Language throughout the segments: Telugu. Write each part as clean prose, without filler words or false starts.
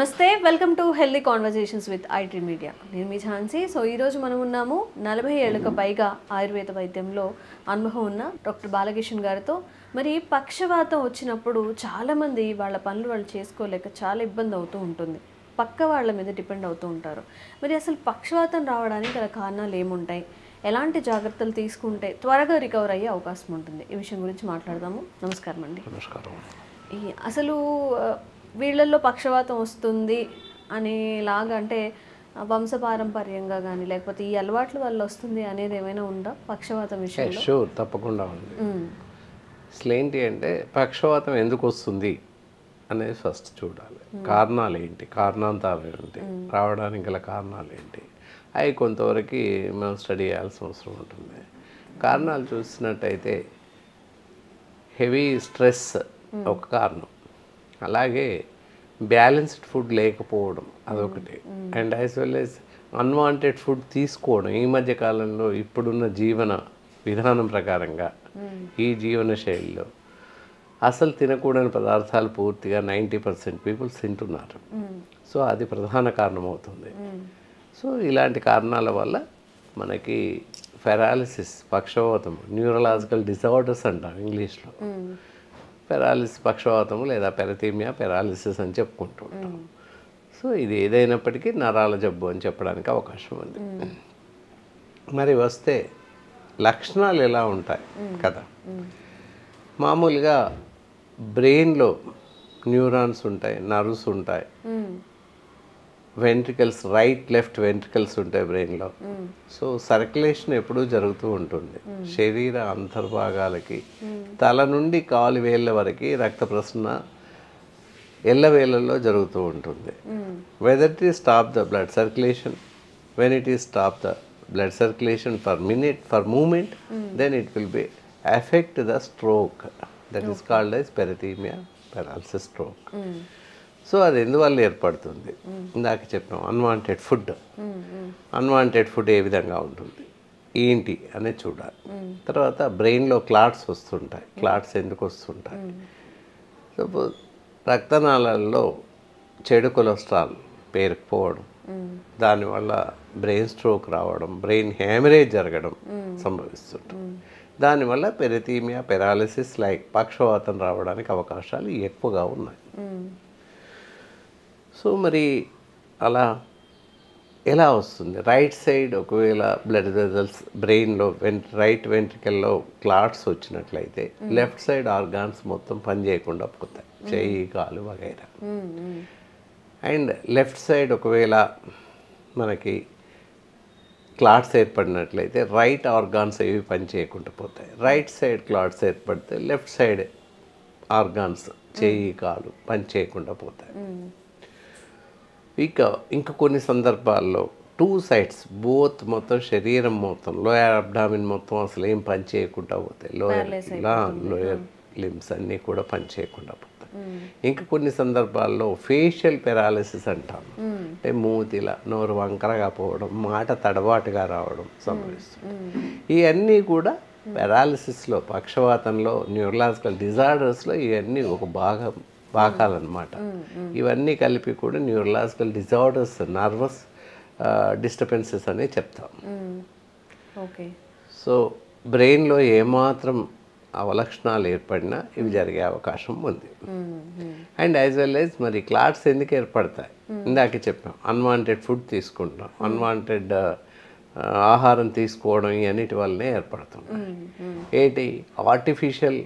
నమస్తే, welcome to healthy conversations with IT media. నేను మీ ఝాన్సీ. సో ఈరోజు మనం ఉన్నాము 40 ఏళ్లకు పైగా ఆయుర్వేద వైద్యంలో అనుభవం ఉన్న డాక్టర్ బాలకిషన్ గారితో. మరి పక్షవాతం వచ్చినప్పుడు చాలామంది వాళ్ళ పనులు వాళ్ళు చేసుకోలేక చాలా ఇబ్బంది అవుతూ ఉంటుంది, పక్క వాళ్ళ మీద డిపెండ్ అవుతూ ఉంటారు. మరి అసలు పక్షవాతం రావడానికి గల కారణాలు ఏముంటాయి, ఎలాంటి జాగ్రత్తలు తీసుకుంటే త్వరగా రికవర్ అయ్యే అవకాశం ఉంటుంది, ఈ విషయం గురించి మాట్లాడదాము. నమస్కారం అండి. నమస్కారం. అసలు వీళ్ళల్లో పక్షవాతం వస్తుంది అనేలాగా అంటే వంశపారంపర్యంగా కానీ లేకపోతే ఈ అలవాట్ల వల్ల వస్తుంది అనేది ఏమైనా ఉందా పక్షవాతం విషయంలో? షూర్, తప్పకుండా ఉంది. అసలు ఏంటి అంటే పక్షవాతం ఎందుకు వస్తుంది అనేది ఫస్ట్ చూడాలి. కారణాలు ఏంటి, కారణాంతాలు ఏంటి, రావడానికి గల కారణాలు ఏంటి, అవి కొంతవరకు మనం స్టడీ చేయాల్సిన అవసరం ఉంటుంది. కారణాలు చూసినట్టయితే హెవీ స్ట్రెస్ ఒక కారణం, అలాగే బ్యాలెన్స్డ్ ఫుడ్ లేకపోవడం అదొకటి, and as well as unwanted food తీసుకోవడం. ఈ మధ్య కాలంలో ఇప్పుడున్న జీవన విధానం ప్రకారంగా ఈ జీవన శైలిలో అసలు తినకూడని పదార్థాలు పూర్తిగా 90% పీపుల్స్ తింటున్నారు. సో అది ప్రధాన కారణం అవుతుంది. సో ఇలాంటి కారణాల వల్ల మనకి పెరాలిసిస్, పక్షవాతం, న్యూరలాజికల్ డిజార్డర్స్ అంటాం ఇంగ్లీష్లో. పెరాలిసిస్, పక్షవాతము లేదా పెరథీమియా, పెరాలిసిస్ అని చెప్పుకుంటూ ఉంటాం. సో ఇది ఏదైనప్పటికీ నరాల జబ్బు అని చెప్పడానికి అవకాశం ఉంది. మరి వస్తే లక్షణాలు ఎలా ఉంటాయి కదా, మామూలుగా బ్రెయిన్లో న్యూరాన్స్ ఉంటాయి, నర్వ్స్ ఉంటాయి, వెంట్రికల్స్, రైట్ లెఫ్ట్ వెంట్రికల్స్ ఉంటాయి బ్రెయిన్లో. సో సర్క్యులేషన్ ఎప్పుడూ జరుగుతూ ఉంటుంది. శరీర అంతర్భాగాలకి తల నుండి కాలు వేళ్ళ వరకు రక్త ప్రసరణ ఎల్లవేళల్లో జరుగుతూ ఉంటుంది. Whether it is stop the blood circulation, when it is stop the blood circulation for minute, for moment, then it will be effect the stroke, that is called as parathymia, paralysis, stroke. So అది ఎందువల్ల ఏర్పడుతుంది? ఇందాక చెప్పాం అన్వాంటెడ్ ఫుడ్. అన్వాంటెడ్ ఫుడ్ ఏ విధంగా ఉంటుంది ఏంటి అనేది చూడాలి. తర్వాత బ్రెయిన్లో క్లాట్స్ వస్తుంటాయి. క్లాట్స్ ఎందుకు వస్తుంటాయి? సపోజ్ రక్తనాళాల్లో చెడు కొలెస్ట్రాల్ పేరుకుపోవడం, దానివల్ల బ్రెయిన్ స్ట్రోక్ రావడం, బ్రెయిన్ హ్యామరేజ్ జరగడం సంభవిస్తుంటుంది. దానివల్ల పెరథీమియా, పెరాలిసిస్ లైక్ పక్షవాతం రావడానికి అవకాశాలు ఎక్కువగా ఉన్నాయి. సో మరి అలా ఎలా వస్తుంది? రైట్ సైడ్ ఒకవేళ బ్లడ్ వెజల్స్ బ్రెయిన్లో రైట్ వెంట్రికల్లో క్లాట్స్ వచ్చినట్లయితే లెఫ్ట్ సైడ్ ఆర్గాన్స్ మొత్తం పనిచేయకుండా పోతాయి, చెయ్యి, కాలు వగైరా. అండ్ లెఫ్ట్ సైడ్ ఒకవేళ మనకి క్లాట్స్ ఏర్పడినట్లయితే రైట్ ఆర్గాన్స్ ఏవి పనిచేయకుండా పోతాయి. రైట్ సైడ్ క్లాట్స్ ఏర్పడితే లెఫ్ట్ సైడ్ ఆర్గాన్స్, చెయ్యి, కాలు పనిచేయకుండా పోతాయి. ఇంకా కొన్ని సందర్భాల్లో 2 sides బోత్, మొత్తం శరీరం మొత్తం, లోయర్ అబ్డామిన్ మొత్తం అసలు ఏం పని చేయకుండా పోతాయి. లోయర్ లిమ్స్ అన్నీ కూడా పని చేయకుండా పోతాయి. ఇంకా కొన్ని సందర్భాల్లో ఫేషియల్ పెరాలిసిస్ అంటాం, అంటే మూతిలా నోరు వంకరగా పోవడం, మాట తడబాటుగా రావడం సంభవిస్తుంది. ఇవన్నీ కూడా పెరాలిసిస్లో, పక్షవాతంలో, న్యూరలాజికల్ డిజార్డర్స్లో ఇవన్నీ ఒక భాగాలన్నమాట. ఇవన్నీ కలిపి కూడా న్యూరలాజికల్ డిజార్డర్స్, నర్వస్ డిస్టర్బెన్సెస్ అనే చెప్తాం. ఓకే. సో బ్రెయిన్లో ఏమాత్రం అవలక్షణాలు ఏర్పడినా ఇవి జరిగే అవకాశం ఉంది. అండ్ యాజ్ వెల్ యాజ్ మరి క్లాట్స్ ఎందుకు ఏర్పడతాయి? ఇందాక చెప్పాం అన్వాంటెడ్ ఫుడ్ తీసుకుంటాం, అన్వాంటెడ్ ఆహారం తీసుకోవడం, ఇవన్నిటి వల్లనే ఏర్పడుతుంది. ఏంటి? Artificial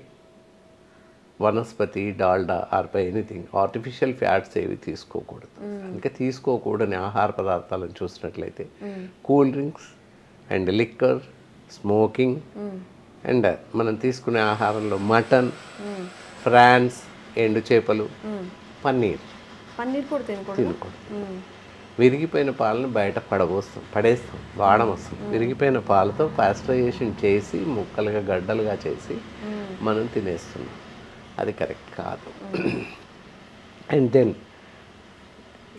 vanaspati, Dalda or by anything artificial fats ఏవి తీసుకోకూడదు. అందుకే తీసుకోకూడని ఆహార పదార్థాలను చూసినట్లయితే cool drinks and liquor, smoking, and మనం తీసుకునే ఆహారంలో మటన్, ఫ్రాన్స్, ఎండు చేపలు, పన్నీర్ కూడా తినకూడదు. విరిగిపోయిన పాలను బయట పడేస్తాం, వాడడం వస్తుంది. విరిగిపోయిన పాలతో పాస్టరైజేషన్ చేసి ముక్కలుగా, గడ్డలుగా చేసి మనం తినేస్తున్నాం. అది కరెక్ట్ కాదు. అండ్ దెన్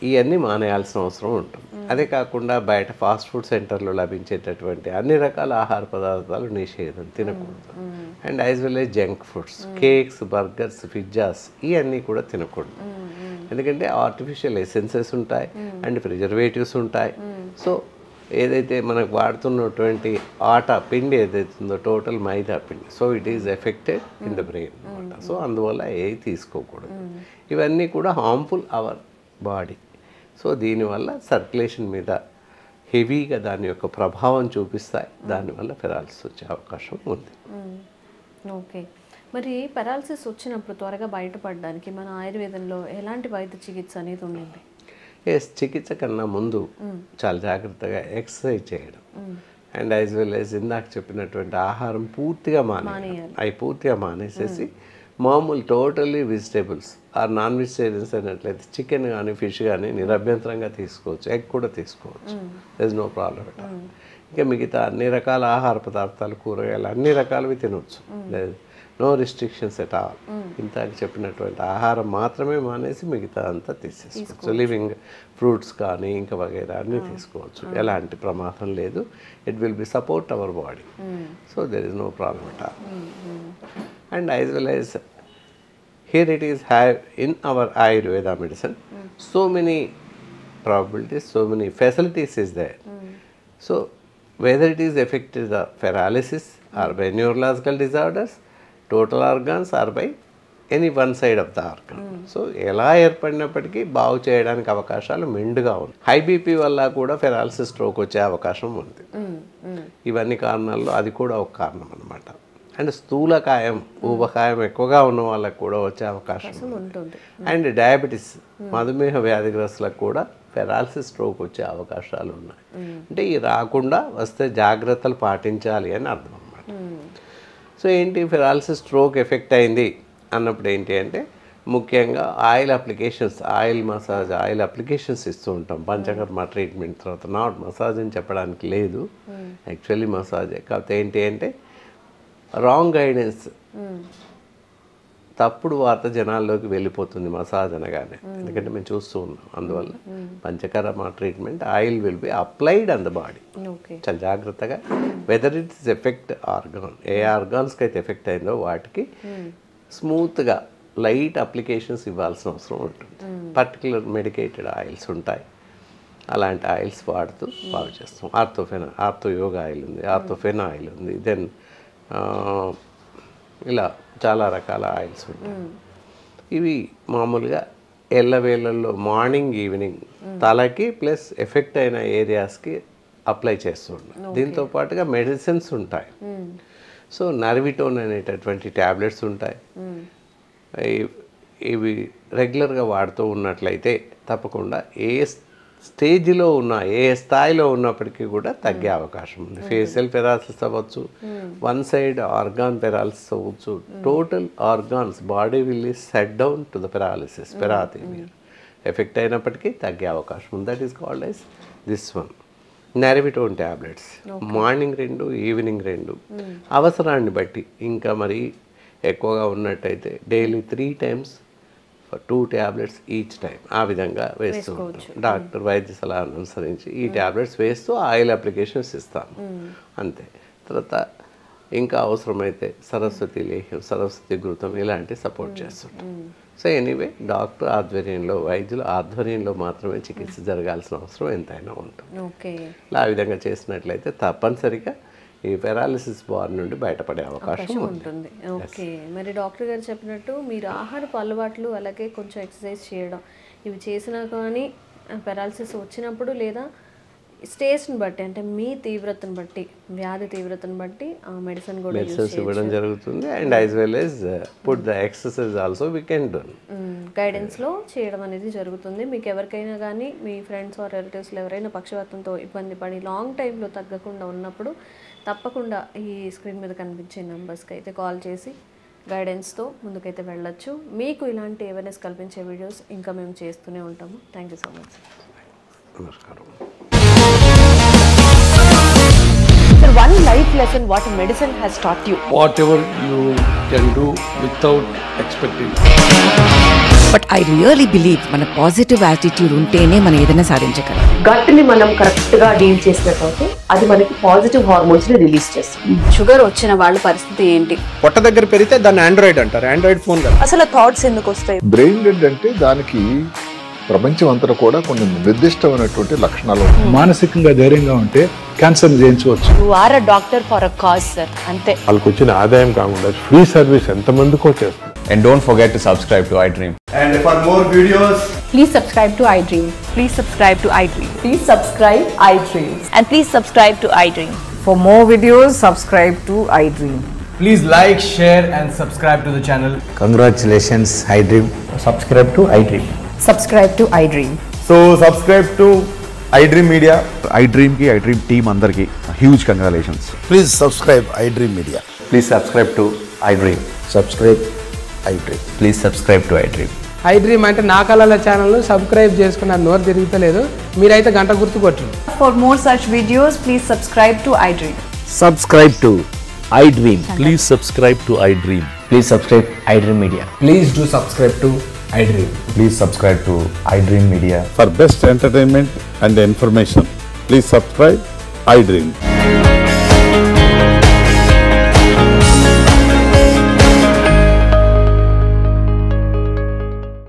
ఇవన్నీ మానేయాల్సిన అవసరం ఉంటుంది. అదే కాకుండా బయట ఫాస్ట్ ఫుడ్ సెంటర్లో లభించేటటువంటి అన్ని రకాల ఆహార పదార్థాలు నిషేధం, తినకూడదు. And as well as junk foods, cakes, burgers, pizzas ఇవన్నీ కూడా తినకూడదు. ఎందుకంటే ఆర్టిఫిషియల్ ఎసెన్సెస్ ఉంటాయి అండ్ ప్రిజర్వేటివ్స్ ఉంటాయి. సో ఏదైతే మనకు వాడుతున్నటువంటి ఆటా పిండి ఏదైతే ఉందో టోటల్ మైదా పిండి, so it is affected in the brain అనమాట. సో అందువల్ల ఏది తీసుకోకూడదు. ఇవన్నీ కూడా హార్మ్ఫుల్ అవర్ బాడీ. సో దీనివల్ల సర్క్యులేషన్ మీద హెవీగా దాని యొక్క ప్రభావం చూపిస్తాయి. దానివల్ల పెరాలసిస్ వచ్చే అవకాశం ఉంది. ఓకే, మరి పెరాలసిస్ వచ్చినప్పుడు త్వరగా బయటపడడానికి మన ఆయుర్వేదంలో ఎలాంటి వైద్య చికిత్స అనేది ఉండింది? చికిత్స కన్నా ముందు చాలా జాగ్రత్తగా ఎక్సర్సైజ్ చేయడం అండ్ యాజ్ వెల్ యాజ్ ఇందాక చెప్పినటువంటి ఆహారం పూర్తిగా పూర్తిగా మానేసేసి మామూలు totally vegetables or non vegetarians అయినట్లయితే చికెన్ కానీ ఫిష్ కానీ నిరభ్యంతరంగా తీసుకోవచ్చు, ఎగ్ కూడా తీసుకోవచ్చు, there is no problem at all. ఇంకా మిగతా అన్ని రకాల ఆహార పదార్థాలు, కూరగాయలు అన్ని రకాలవి తినవచ్చు, నో రిస్ట్రిక్షన్స్ ఎట్ ఆల్. ఇంతకు చెప్పినటువంటి ఆహారం మాత్రమే మానేసి మిగతా అంతా తీసేసుకోవచ్చు. లివింగ్ ఫ్రూట్స్ కానీ ఇంకా వగైరా అన్నీ తీసుకోవచ్చు, ఎలాంటి ప్రమాదం లేదు. It will be support our body, so there is no problem at all. And as well as here it is have in our Ayurveda medicine so many probabilities, so many facilities is there. So whether it is affected the paralysis or by neurological disorders, total organs or by any one side of the organ. So ఎలా ఏర్పడినప్పటికీ బాగు చేయడానికి అవకాశాలు మెండుగా ఉంది. హై బీపీ వల్ల కూడా పెరాలసిస్ స్ట్రోక్ వచ్చే అవకాశం ఉంది. ఇవన్నీ కారణాల్లో అది కూడా ఒక కారణం అన్నమాట. అండ్ స్థూలకాయం, ఊబకాయం ఎక్కువగా ఉన్న వాళ్ళకు కూడా వచ్చే అవకాశం ఉంటుంది. అండ్ డయాబెటీస్, మధుమేహ వ్యాధిగ్రస్తులకు కూడా పెరాలసిస్ స్ట్రోక్ వచ్చే అవకాశాలు ఉన్నాయి. అంటే ఈ రాకుండా వస్తే జాగ్రత్తలు పాటించాలి అని అర్థం అన్నమాట. సో ఏంటి పెరాలసిస్ స్ట్రోక్ ఎఫెక్ట్ అయింది అన్నప్పుడు ఏంటి అంటే ముఖ్యంగా oil applications, oil massage, oil applications ఇస్తూ ఉంటాం పంచకర్మ ట్రీట్మెంట్ తర్వాత. నాట్ మసాజ్ అని చెప్పడానికి లేదు, యాక్చువల్లీ మసాజే. కాకపోతే ఏంటి అంటే రాంగ్ గైడెన్స్, తప్పుడు వార్త జనాల్లోకి వెళ్ళిపోతుంది మసాజ్ అనగానే, ఎందుకంటే మేము చూస్తూ ఉన్నాం. అందువల్ల Panchakarma treatment oil will be applied on the body చాలా జాగ్రత్తగా. Whether it is effect organ, ఏ ఆర్గాన్స్కి అయితే ఎఫెక్ట్ అయిందో వాటికి స్మూత్గా లైట్ అప్లికేషన్స్ ఇవ్వాల్సిన అవసరం ఉంటుంది. పర్టికులర్ మెడికేటెడ్ ఆయిల్స్ ఉంటాయి, అలాంటి ఆయిల్స్ వాడుతూ బాగు చేస్తాం. ఆర్థో యోగా ఆయిల్ ఉంది, ఆర్థోఫెన్ ఆయిల్ ఉంది, దెన్ ఇలా చాలా రకాల ఆయిల్స్ ఉంటాయి. ఇవి మామూలుగా ఎల్లవేళల్లో మార్నింగ్ ఈవినింగ్ తలకి ప్లస్ ఎఫెక్ట్ అయిన ఏరియాస్కి అప్లై చేస్తూ ఉంటాం. దీంతో పాటుగా మెడిసిన్స్ ఉంటాయి. సో నర్విటోన్ అనేటటువంటి ట్యాబ్లెట్స్ ఉంటాయి. ఇవి రెగ్యులర్గా వాడుతూ ఉన్నట్లయితే తప్పకుండా ఏ స్టేజ్లో ఉన్న, ఏ స్థాయిలో ఉన్నప్పటికీ కూడా తగ్గే అవకాశం ఉంది. ఫేషియల్ పెరాలసిస్ అవ్వచ్చు, వన్ సైడ్ ఆర్గాన్ పెరాలసిస్ అవ్వచ్చు, total organs body will set down to the paralysis, parathymia effect అయినప్పటికీ తగ్గే అవకాశం ఉంది. That is called as this one Nervitone tablets. Morning 2, evening 2, అవసరాన్ని బట్టి. ఇంకా మరి ఎక్కువగా ఉన్నట్టయితే daily 3 times for 2 tablets each time, ఆ విధంగా వేస్తూ ఉంటాం. డాక్టర్ వైద్య సలహాను అనుసరించి ఈ ట్యాబ్లెట్స్ వేస్తూ ఆయిల్ అప్లికేషన్స్ ఇస్తాము అంతే. తర్వాత ఇంకా అవసరమైతే సరస్వతి లేహ్యం, సరస్వతి ఘృతం ఇలాంటి సపోర్ట్ చేస్తుంటాం. సో ఎనీవే డాక్టర్ ఆధ్వర్యంలో, వైద్యుల ఆధ్వర్యంలో మాత్రమే చికిత్స జరగాల్సిన అవసరం ఎంతైనా ఉంటుంది. ఆ విధంగా చేసినట్లయితే తప్పనిసరిగా ఈ పెరాలసిస్ బార్ నుండి బయటపడే అవకాశం ఉంటుంది. ఓకే, మరి డాక్టర్ గారు చెప్పినట్టు మీరు ఆహారపు అలవాట్లు అలాగే కొంచెం ఎక్సర్సైజ్ చేయడం ఇవి చేసినా కానీ పెరాలసిస్ వచ్చినప్పుడు లేదా స్టేజ్ని బట్టి, అంటే మీ తీవ్రతను బట్టి, వ్యాధి తీవ్రతను బట్టి మెడిసిన్ కూడా ఇవ్వడం జరుగుతుంది. And as well as put the exercise also we can do గైడెన్స్లో చేయడం అనేది జరుగుతుంది. మీకు ఎవరికైనా కానీ మీ ఫ్రెండ్స్ ఆర్ రిలేటివ్స్లో ఎవరైనా పక్షవాతంతో ఇబ్బంది పడి లాంగ్ టైంలో తగ్గకుండా ఉన్నప్పుడు తప్పకుండా ఈ స్క్రీన్ మీద కనిపించే నెంబర్స్కి అయితే కాల్ చేసి గైడెన్స్తో ముందుకైతే వెళ్ళొచ్చు. మీకు ఇలాంటి అవేర్నెస్ కల్పించే వీడియోస్ ఇంకా మేము చేస్తూనే ఉంటాము. Thank you so much. నమస్కారం. Sir, one life lesson what medicine has taught you. Whatever you can do without expecting. But I really believe మన పాజిటివ్ యాటిట్యూడ్ ఉంటేనే మనం ఏదైనా సాధించగలం. గట్ ని మనం కరెక్ట్ గా డీల్ చేసినట్లయితే అది మనకి పాజిటివ్ హార్మోన్స్ ని రిలీజ్ చేస్తుంది. షుగర్ వచ్చిన వాళ్ళ పరిస్థితి ఏంటి? పొట్ట దగ్గర పెరిగితే దాన్ని ఆండ్రాయిడ్ అంటారు, ఆండ్రాయిడ్ ఫోన్ కదా. అసలు థాట్స్ ఎందుకు వస్తాయి? బ్రెయిన్ డెడ్ అంటే దానికి ప్రపంచం అంతా కూడా కొన్ని నిర్దిష్టమైనటువంటి లక్షణాలు ఉంటాయి. మానసికంగా ధైర్యంగా ఉంటే క్యాన్సర్ జయించవచ్చు. You are a doctor for a cause sir, అంతే. వాళ్ళకి వచ్చిన ఆదాయం కాకుండా ఫ్రీ సర్వీస్ ఎంతమందికో చేస్తుంది. And don't forget to subscribe to iDream. And for more videos, Please subscribe to iDream. Please subscribe to iDream. Please subscribe iDream. And please subscribe to iDream. For more videos, subscribe to iDream. please like, share and subscribe to the channel. Congratulations, iDream. Subscribe to iDream. Subscribe to iDream. So subscribe to iDream Media. iDream ki iDream team andarki huge congratulations. Please subscribe iDream Media. Please subscribe to iDream. Subscribe iDream. Please subscribe to iDream. iDream అంటే నా కళల ఛానల్ సబ్స్క్రైబ్ చేసుకున్న నోరు తిరుగుతలేదు, మీరైతే గంట గుర్తు కొట్టండి. For more such videos, please subscribe to iDream. Subscribe to iDream. Please subscribe to iDream. Please subscribe iDream Media. Please do subscribe to iDream. Please subscribe to iDream Media. For best entertainment and information, please subscribe iDream.